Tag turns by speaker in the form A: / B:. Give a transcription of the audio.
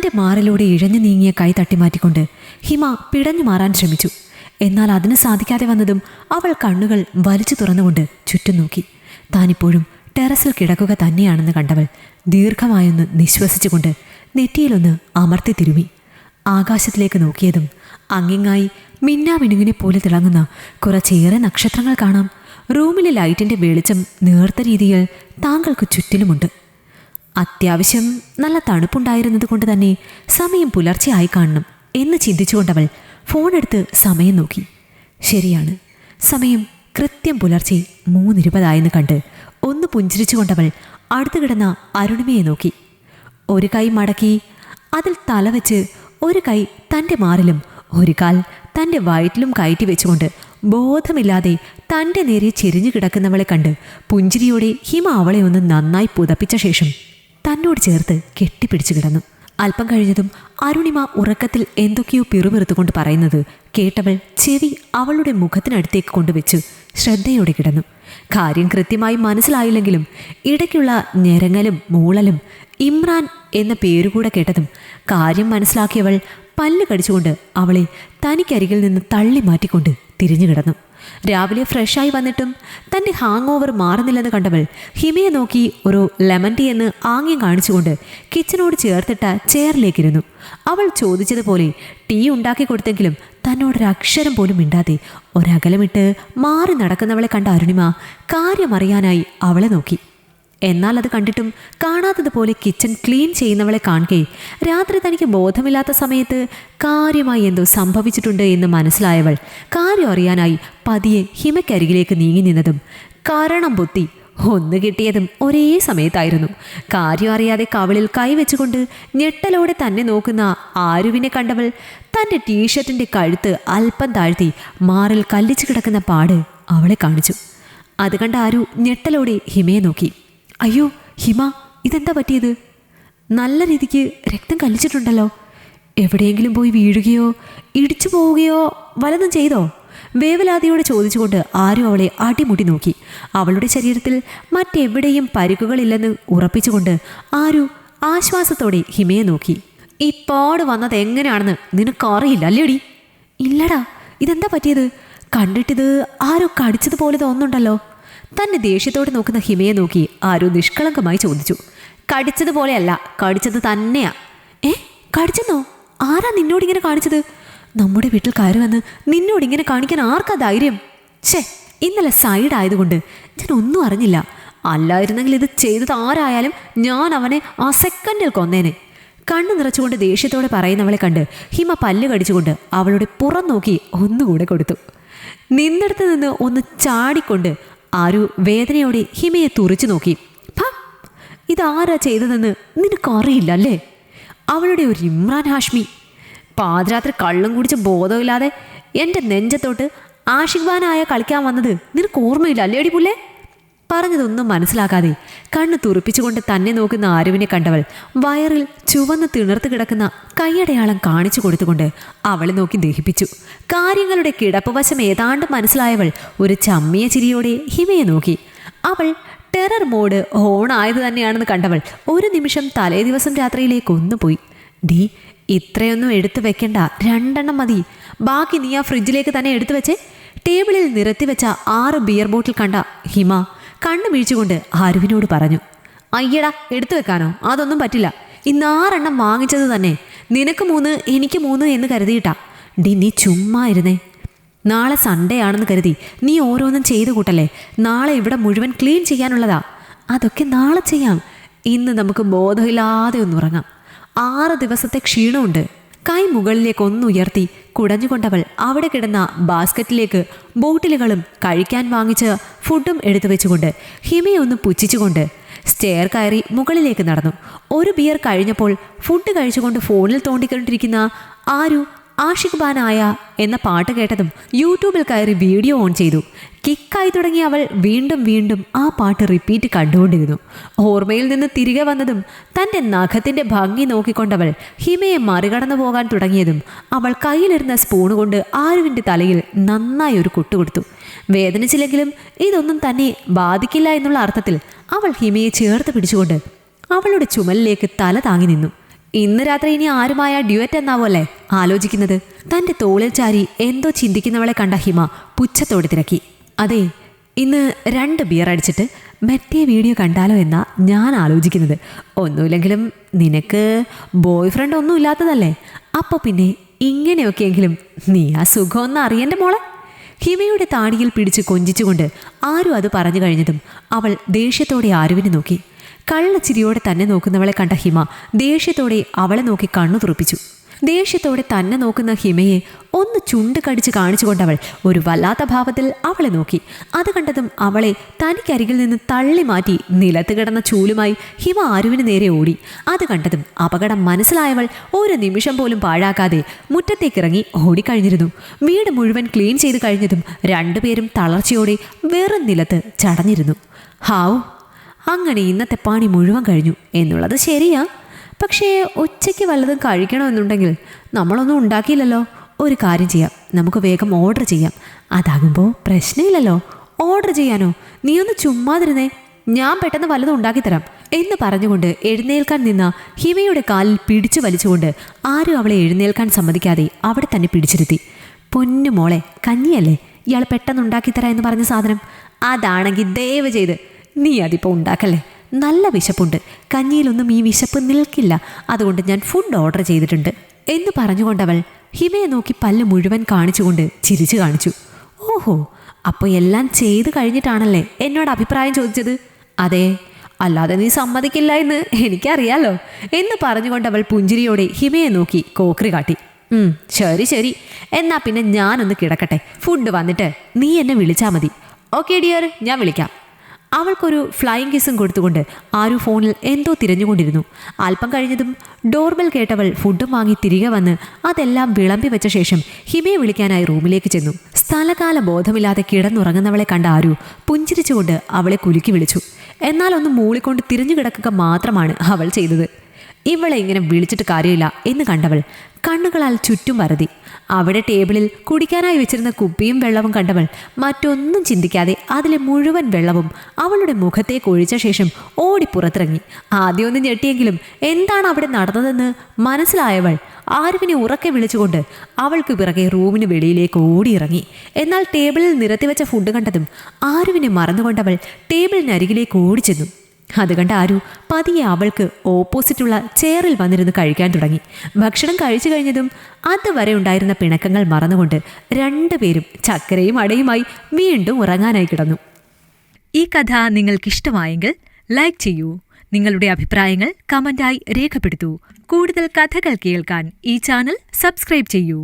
A: തൻ്റെ മാറിലൂടെ ഇഴഞ്ഞു നീങ്ങിയ കൈ തട്ടിമാറ്റിക്കൊണ്ട് ഹിമ പിടഞ്ഞു മാറാൻ ശ്രമിച്ചു. എന്നാൽ അതിന് സാധിക്കാതെ വന്നതും അവൾ കണ്ണുകൾ വലിച്ചു തുറന്നുകൊണ്ട് ചുറ്റും നോക്കി. താനിപ്പോഴും ടെറസിൽ കിടക്കുക തന്നെയാണെന്ന് കണ്ടവൾ ദീർഘമായൊന്ന് നിശ്വസിച്ചുകൊണ്ട് നെറ്റിയിലൊന്ന് അമർത്തി തിരുമി. ആകാശത്തിലേക്ക് നോക്കിയതും അങ്ങിങ്ങായി മിന്നാമിനുങ്ങിനെ പോലെ തിളങ്ങുന്ന കുറച്ചേറെ നക്ഷത്രങ്ങൾ കാണാം. റൂമിലെ ലൈറ്റിൻ്റെ വെളിച്ചം നേർത്ത രീതിയിൽ താങ്കൾക്ക് ചുറ്റിലുമുണ്ട്. അത്യാവശ്യം നല്ല തണുപ്പുണ്ടായിരുന്നത് കൊണ്ട് തന്നെ സമയം പുലർച്ചെയായി കാണണം എന്ന് ചിന്തിച്ചുകൊണ്ടവൾ ഫോണെടുത്ത് സമയം നോക്കി. ശരിയാണ്, സമയം കൃത്യം പുലർച്ചെ 3:20 കണ്ട് ഒന്ന് പുഞ്ചിരിച്ചുകൊണ്ടവൾ അടുത്തു കിടന്ന അരുണിമയെ നോക്കി. ഒരു കൈ മടക്കി അതിൽ തലവെച്ച് ഒരു കൈ തൻ്റെ മാറിലും ഒരു കാൽ തൻ്റെ വയറ്റിലും കയറ്റി വെച്ചുകൊണ്ട് ബോധമില്ലാതെ തൻ്റെ നേരെ ചെരിഞ്ഞു കിടക്കുന്നവളെ കണ്ട് പുഞ്ചിരിയോടെ ഹിമ അവളെ ഒന്ന് നന്നായി പുതപ്പിച്ച ശേഷം തന്നോട് ചേർത്ത് കെട്ടിപ്പിടിച്ചു കിടന്നു. അല്പം കഴിഞ്ഞതും അരുണിമ ഉറക്കത്തിൽ എന്തൊക്കെയോ പിറുപിറുത്തുകൊണ്ട് പറയുന്നത് കേട്ടവൾ ചെവി അവളുടെ മുഖത്തിനടുത്തേക്ക് കൊണ്ടുവച്ച് ശ്രദ്ധയോടെ കിടന്നു. കാര്യം കൃത്യമായി മനസ്സിലായില്ലെങ്കിലും ഇടയ്ക്കുള്ള ഞെരങ്ങലും മൂളലും ഇമ്രാൻ എന്ന പേരുകൂടെ കേട്ടതും കാര്യം മനസ്സിലാക്കിയവൾ പല്ല് കടിച്ചുകൊണ്ട് അവളെ തനിക്കരികിൽ നിന്ന് തള്ളി മാറ്റിക്കൊണ്ട് തിരിഞ്ഞു കിടന്നു. രാവിലെ ഫ്രഷായി വന്നിട്ടും തൻ്റെ ഹാങ് ഓവർ മാറുന്നില്ലെന്ന് കണ്ടവൾ ഹിമയെ നോക്കി ഒരു ലെമൺ ടീ എന്ന് ആംഗ്യം കാണിച്ചുകൊണ്ട് കിച്ചനോട് ചേർത്തിട്ട ചെയറിലേക്കിരുന്നു. അവൾ ചോദിച്ചതുപോലെ ടീ ഉണ്ടാക്കി കൊടുത്തെങ്കിലും തന്നോടൊരക്ഷരം പോലും മിണ്ടാതെ ഒരകലമിട്ട് മാറി നടക്കുന്നവളെ കണ്ട അരുണിമ കാര്യമറിയാനായി അവളെ നോക്കി. എന്നാൽ അത് കണ്ടിട്ടും കാണാത്തതുപോലെ കിച്ചൺ ക്ലീൻ ചെയ്യുന്നവളെ കാണുകയെ രാത്രി തനിക്ക് ബോധമില്ലാത്ത സമയത്ത് കാര്യമായി എന്തോ സംഭവിച്ചിട്ടുണ്ട് എന്ന് മനസ്സിലായവൾ കാര്യം അറിയാനായി പതിയെ ഹിമയ്ക്കരികിലേക്ക് നീങ്ങി നിന്നതും കാരണം പൊത്തി ഒന്ന് കിട്ടിയതും ഒരേ സമയത്തായിരുന്നു. കാര്യം അറിയാതെ കവിളിൽ കൈവച്ചുകൊണ്ട് ഞെട്ടലോടെ തന്നെ നോക്കുന്ന ആരുവിനെ കണ്ടവൾ തൻ്റെ ടീഷർട്ടിൻ്റെ കഴുത്ത് അല്പം താഴ്ത്തി മാറിൽ കല്ലിച്ചു കിടക്കുന്ന പാട് അവളെ കാണിച്ചു. അത് കണ്ട ആരു ഞെട്ടലോടെ ഹിമയെ നോക്കി. അയ്യോ ഹിമ, ഇതെന്താ പറ്റിയത്? നല്ല രീതിക്ക് രക്തം കല്ലിച്ചിട്ടുണ്ടല്ലോ. എവിടെയെങ്കിലും പോയി വീഴുകയോ ഇടിച്ചു പോവുകയോ വല്ലതും ചെയ്തോ? വേവലാതിയോടെ ചോദിച്ചുകൊണ്ട് ആരും അവളെ അടിമുടി നോക്കി. അവളുടെ ശരീരത്തിൽ മറ്റെവിടെയും പരിക്കുകളില്ലെന്ന് ഉറപ്പിച്ചുകൊണ്ട് ആരു ആശ്വാസത്തോടെ ഹിമയെ നോക്കി. ഈ പാട് വന്നത് എങ്ങനെയാണെന്ന് നിനക്കറിയില്ല അല്ലേടി? ഇല്ലടാ, ഇതെന്താ പറ്റിയത്? കണ്ടിട്ടിത് ആരോ കടിച്ചതുപോലെ തോന്നുന്നുണ്ടല്ലോ. തന്നെ ദേഷ്യത്തോടെ നോക്കുന്ന ഹിമയെ നോക്കി ആരോ നിഷ്കളങ്കമായി ചോദിച്ചു. കടിച്ചതുപോലെയല്ല, കടിച്ചത് തന്നെയാ. കടിച്ചെന്നോ? ആരാ നിന്നോടിങ്ങനെ കാണിച്ചത്? നമ്മുടെ വീട്ടിൽ കയറി വന്ന് നിന്നോടിങ്ങനെ കാണിക്കാൻ ആർക്കാ ധൈര്യം? ഇന്നലെ സൈഡായതുകൊണ്ട് ഞാൻ ഒന്നും അറിഞ്ഞില്ല. അല്ലായിരുന്നെങ്കിൽ ഇത് ചെയ്തത് ആരായാലും ഞാൻ അവനെ ആ സെക്കൻഡിൽ കൊന്നേനെ. കണ്ണു നിറച്ചുകൊണ്ട് ദേഷ്യത്തോടെ പറയുന്നവളെ കണ്ട് ഹിമ പല്ല് കടിച്ചുകൊണ്ട് അവളുടെ പുറം നോക്കി ഒന്നുകൂടെ കൊടുത്തു. നിന്നിടത്ത് നിന്ന് ഒന്ന് ചാടിക്കൊണ്ട് ആരു വേദനയോടെ ഹിമയെ തുറിച്ചു നോക്കി. ഇതാരാ ചെയ്തതെന്ന് നിനക്കറിയില്ല അല്ലേ? അവളുടെ ഒരു ഇമ്രാൻ ഹാഷ്മി പാതിരാത്രി കള്ളും കുടിച്ച് ബോധമില്ലാതെ എൻ്റെ നെഞ്ചത്തോട്ട് ആഷിഖ്ബാനായ കളിക്കാൻ വന്നത് നിനക്ക് ഓർമ്മയില്ല അല്ലേടി പുല്ലേ? പറഞ്ഞതൊന്നും മനസ്സിലാക്കാതെ കണ്ണ് തുറപ്പിച്ചുകൊണ്ട് തന്നെ നോക്കുന്ന ആരുവിനെ കണ്ടവൾ വയറിൽ ചുവന്ന് തിണർത്ത് കിടക്കുന്ന കൈയടയാളം കാണിച്ചു കൊടുത്തുകൊണ്ട് അവളെ നോക്കി ദഹിപ്പിച്ചു. കാര്യങ്ങളുടെ കിടപ്പുവശം ഏതാണ്ട് മനസ്സിലായവൾ ഒരു ചമ്മിയ ചിരിയോടെ ഹിമയെ നോക്കി. അവൾ ടെറർ മോഡ് ഓണായത് തന്നെയാണെന്ന് കണ്ടവൾ ഒരു നിമിഷം തലേ ദിവസം രാത്രിയിലേക്ക് ഒന്നുപോയി. ഡീ, ഇത്രയൊന്നും എടുത്തു വെക്കണ്ട, 2 എണ്ണം മതി. ബാക്കി നീ ആ ഫ്രിഡ്ജിലേക്ക് തന്നെ എടുത്തു വെച്ചേ. ടേബിളിൽ നിരത്തി വെച്ച 6 ബിയർ ബോട്ടിൽ കണ്ട ഹിമ കണ്ണു വീഴ്ചുകൊണ്ട് ആരുവിനോട് പറഞ്ഞു. അയ്യടാ, എടുത്തു വെക്കാനോ? അതൊന്നും പറ്റില്ല. ഇന്ന് 6 എണ്ണം വാങ്ങിച്ചത് തന്നെ. നിനക്ക് 3 എനിക്ക് 3 എന്ന് കരുതിയിട്ടാ. ഡി, നീ ചുമ്മാ ഇരുന്നേ. നാളെ സൺഡേ ആണെന്ന് കരുതി നീ ഓരോന്നും ചെയ്തു കൂട്ടല്ലേ. നാളെ ഇവിടെ മുഴുവൻ ക്ലീൻ ചെയ്യാനുള്ളതാ. അതൊക്കെ നാളെ ചെയ്യാം. ഇന്ന് നമുക്ക് ബോധമില്ലാതെ ഒന്ന് ഉറങ്ങാം. 6 ദിവസത്തെ ക്ഷീണമുണ്ട്. കൈ മുകളിലേക്ക് ഒന്നുയർത്തി കുടഞ്ഞുകൊണ്ടവൾ അവിടെ കിടന്ന ബാസ്ക്കറ്റിലേക്ക് ബോട്ടിലുകളും കഴിക്കാൻ വാങ്ങിച്ച് ഫുഡും എടുത്തു വെച്ചുകൊണ്ട് ഹിമയെ ഒന്ന് പുച്ഛിച്ചുകൊണ്ട് സ്റ്റെയർ കയറി മുകളിലേക്ക് നടന്നു. ഒരു ബിയർ കഴിഞ്ഞപ്പോൾ ഫുഡ് കഴിച്ചുകൊണ്ട് ഫോണിൽ തോണ്ടിക്കൊണ്ടിരിക്കുന്ന ആരു ആഷിഖ്ബാനായ എന്ന പാട്ട് കേട്ടതും യൂട്യൂബിൽ കയറി വീഡിയോ ഓൺ ചെയ്തു. കിക്കായി തുടങ്ങിയ അവൾ വീണ്ടും വീണ്ടും ആ പാട്ട് റിപ്പീറ്റ് കണ്ടുകൊണ്ടിരുന്നു. ഓർമ്മയിൽ നിന്ന് തിരികെ വന്നതും തൻ്റെ നഖത്തിൻ്റെ ഭംഗി നോക്കിക്കൊണ്ടവൾ ഹിമയെ മറികടന്നു പോകാൻ തുടങ്ങിയതും അവൾ കയ്യിലിരുന്ന സ്പൂണ് കൊണ്ട് ആരുവിൻ്റെ തലയിൽ നന്നായി ഒരു കൊട്ടുകൊടുത്തു. വേദനിച്ചില്ലെങ്കിലും ഇതൊന്നും തന്നെ ബാധിക്കില്ല എന്നുള്ള അർത്ഥത്തിൽ അവൾ ഹിമയെ ചേർത്ത് പിടിച്ചുകൊണ്ട് അവളുടെ ചുമലിലേക്ക് തല താങ്ങി നിന്നു. ഇന്ന് രാത്രി ഇനി ആരുമായ ഡ്യുവറ്റ് എന്നാവല്ലേ ആലോചിക്കുന്നത്? തന്റെ തോളിൽ ചാരി എന്തോ ചിന്തിക്കുന്നവളെ കണ്ട ഹിമ പുച്ഛത്തോടെ തിരക്കി. അതെ, ഇന്ന് 2 ബിയർ അടിച്ചിട്ട് മറ്റേ വീഡിയോ കണ്ടാലോ എന്നാ ഞാൻ ആലോചിക്കുന്നത്. ഒന്നുമില്ലെങ്കിലും നിനക്ക് ബോയ് ഫ്രണ്ട് ഒന്നും ഇല്ലാത്തതല്ലേ? അപ്പോൾ പിന്നെ ഇങ്ങനെയൊക്കെയെങ്കിലും നീ ആ സുഖമൊന്നും അറിയൻ്റെ മോളെ. ഹിമയുടെ താടിയിൽ പിടിച്ച് കൊഞ്ചിച്ചുകൊണ്ട് ആരു അത് പറഞ്ഞു കഴിഞ്ഞതും അവൾ ദേഷ്യത്തോടെ ആരുവിനെ നോക്കി. കള്ളച്ചിരിയോടെ തന്നെ നോക്കുന്നവളെ കണ്ട ഹിമ ദേഷ്യത്തോടെ അവളെ നോക്കി കണ്ണു തുറപ്പിച്ചു. ദേഷ്യത്തോടെ തന്നെ നോക്കുന്ന ഹിമയെ ഒന്ന് ചുണ്ട് കടിച്ച് കാണിച്ചുകൊണ്ടവൾ ഒരു വല്ലാത്ത ഭാവത്തിൽ അവളെ നോക്കി. അത് കണ്ടതും അവളെ തനിക്കരികിൽ നിന്ന് തള്ളി മാറ്റി നിലത്ത് കിടന്ന ചൂലുമായി ഹിമ ആരുവിന് നേരെ ഓടി. അത് കണ്ടതും അപകടം മനസ്സിലായവൾ ഒരു നിമിഷം പോലും പാഴാക്കാതെ മുറ്റത്തേക്കിറങ്ങി ഓടിക്കഴിഞ്ഞിരുന്നു. വീട് മുഴുവൻ ക്ലീൻ ചെയ്ത് കഴിഞ്ഞതും 2 പേരും തളർച്ചയോടെ വെറും നിലത്ത് ചടഞ്ഞിരുന്നു. ഹാവ്, അങ്ങനെ ഇന്നത്തെ പണി മുഴുവൻ കഴിഞ്ഞു എന്നുള്ളത് ശരിയാ. പക്ഷേ ഉച്ചയ്ക്ക് വല്ലതും കഴിക്കണമെന്നുണ്ടെങ്കിൽ നമ്മളൊന്നും ഉണ്ടാക്കിയില്ലല്ലോ. ഒരു കാര്യം ചെയ്യാം, നമുക്ക് വേഗം ഓർഡർ ചെയ്യാം. അതാകുമ്പോൾ പ്രശ്നമില്ലല്ലോ. ഓർഡർ ചെയ്യാനോ? നീ ഒന്ന് ചുമ്മാതിരുന്നേ, ഞാൻ പെട്ടെന്ന് വല്ലതും ഉണ്ടാക്കിത്തരാം എന്ന് പറഞ്ഞുകൊണ്ട് എഴുന്നേൽക്കാൻ നിന്ന ഹിമയുടെ കാലിൽ പിടിച്ചു വലിച്ചുകൊണ്ട് ആരും അവളെ എഴുന്നേൽക്കാൻ സമ്മതിക്കാതെ അവിടെ തന്നെ പിടിച്ചിരുത്തി. പൊന്നു മോളെ, കഞ്ഞിയല്ലേ ഇയാൾ പെട്ടെന്ന് ഉണ്ടാക്കിത്തരാം എന്ന് പറഞ്ഞ സാധനം? അതാണെങ്കിൽ ദയവ് ചെയ്ത് നീ അതിപ്പോൾ ഉണ്ടാക്കല്ലേ. നല്ല വിശപ്പുണ്ട്, കഞ്ഞിയിലൊന്നും ഈ വിശപ്പ് നിൽക്കില്ല. അതുകൊണ്ട് ഞാൻ ഫുഡ് ഓർഡർ ചെയ്തിട്ടുണ്ട് എന്ന് പറഞ്ഞുകൊണ്ടവൾ ഹിമയെ നോക്കി പല്ല് മുഴുവൻ കാണിച്ചുകൊണ്ട് ചിരിച്ചു കാണിച്ചു. ഓഹോ, അപ്പോൾ എല്ലാം ചെയ്ത് കഴിഞ്ഞിട്ടാണല്ലേ എന്നോട് അഭിപ്രായം ചോദിച്ചത്? അതെ, അല്ലാതെ നീ സമ്മതിക്കില്ല എന്ന് എനിക്കറിയാലോ എന്ന് പറഞ്ഞുകൊണ്ടവൾ പുഞ്ചിരിയോടെ ഹിമയെ നോക്കി കോക്രി കാട്ടി. ശരി ശരി, എന്നാ പിന്നെ ഞാനൊന്ന് കിടക്കട്ടെ. ഫുഡ് വന്നിട്ട് നീ എന്നെ വിളിച്ചാൽ മതി. ഓക്കെ ഡിയർ, ഞാൻ വിളിക്കാം. അവൾക്കൊരു ഫ്ലൈയിങ് കിസ്സും കൊടുത്തുകൊണ്ട് ആരു ഫോണിൽ എന്തോ തിരഞ്ഞുകൊണ്ടിരുന്നു. അല്പം കഴിഞ്ഞതും ഡോർബെൽ കേട്ടവൾ ഫുഡും വാങ്ങി തിരികെ വന്ന് അതെല്ലാം വിളമ്പി വെച്ച ശേഷം ഹിമയെ വിളിക്കാനായി റൂമിലേക്ക് ചെന്നു. സ്ഥലകാല ബോധമില്ലാതെ കിടന്നുറങ്ങുന്നവളെ കണ്ട ആരു പുഞ്ചിരിച്ചുകൊണ്ട് അവളെ കുലുക്കി വിളിച്ചു. എന്നാൽ ഒന്ന് മൂളിക്കൊണ്ട് തിരിഞ്ഞു കിടക്കുക മാത്രമാണ് അവൾ ചെയ്തത്. ഇവളെ ഇങ്ങനെ വിളിച്ചിട്ട് കാര്യമില്ല എന്ന് കണ്ടവൾ കണ്ണുകളാൽ ചുറ്റും പരതി. അവിടെ ടേബിളിൽ കുടിക്കാനായി വെച്ചിരുന്ന കുപ്പിയും വെള്ളവും കണ്ടവൾ മറ്റൊന്നും ചിന്തിക്കാതെ അതിലെ മുഴുവൻ വെള്ളവും അവളുടെ മുഖത്തേക്ക് ഒഴിച്ച ശേഷം ഓടി പുറത്തിറങ്ങി. ആദ്യമൊന്നും ഞെട്ടിയെങ്കിലും എന്താണ് അവിടെ നടന്നതെന്ന് മനസ്സിലായവൾ ആരുവിനെ ഉറക്കെ വിളിച്ചുകൊണ്ട് അവൾക്ക് പിറകെ റൂമിന് വെളിയിലേക്ക് ഓടിയിറങ്ങി. എന്നാൽ ടേബിളിൽ നിരത്തിവെച്ച ഫുഡ് കണ്ടതും ആരുവിനെ മറന്നുകൊണ്ടവൾ ടേബിളിനരികിലേക്ക് ഓടിച്ചെന്നു. അത് കണ്ട ആരു പതിയെ അവൾക്ക് ഓപ്പോസിറ്റുള്ള ചെയറിൽ വന്നിരുന്ന് കഴിക്കാൻ തുടങ്ങി. ഭക്ഷണം കഴിച്ചു കഴിഞ്ഞതും അതുവരെ ഉണ്ടായിരുന്ന പിണക്കങ്ങൾ മറന്നുകൊണ്ട് 2 പേരും ചക്കരയും അടയുമായി വീണ്ടും ഉറങ്ങാനായി കിടന്നു. ഈ കഥ നിങ്ങൾക്കിഷ്ടമായെങ്കിൽ ലൈക്ക് ചെയ്യൂ. നിങ്ങളുടെ അഭിപ്രായങ്ങൾ കമന്റായി രേഖപ്പെടുത്തൂ. കൂടുതൽ കഥകൾ കേൾക്കാൻ ഈ ചാനൽ സബ്സ്ക്രൈബ് ചെയ്യൂ.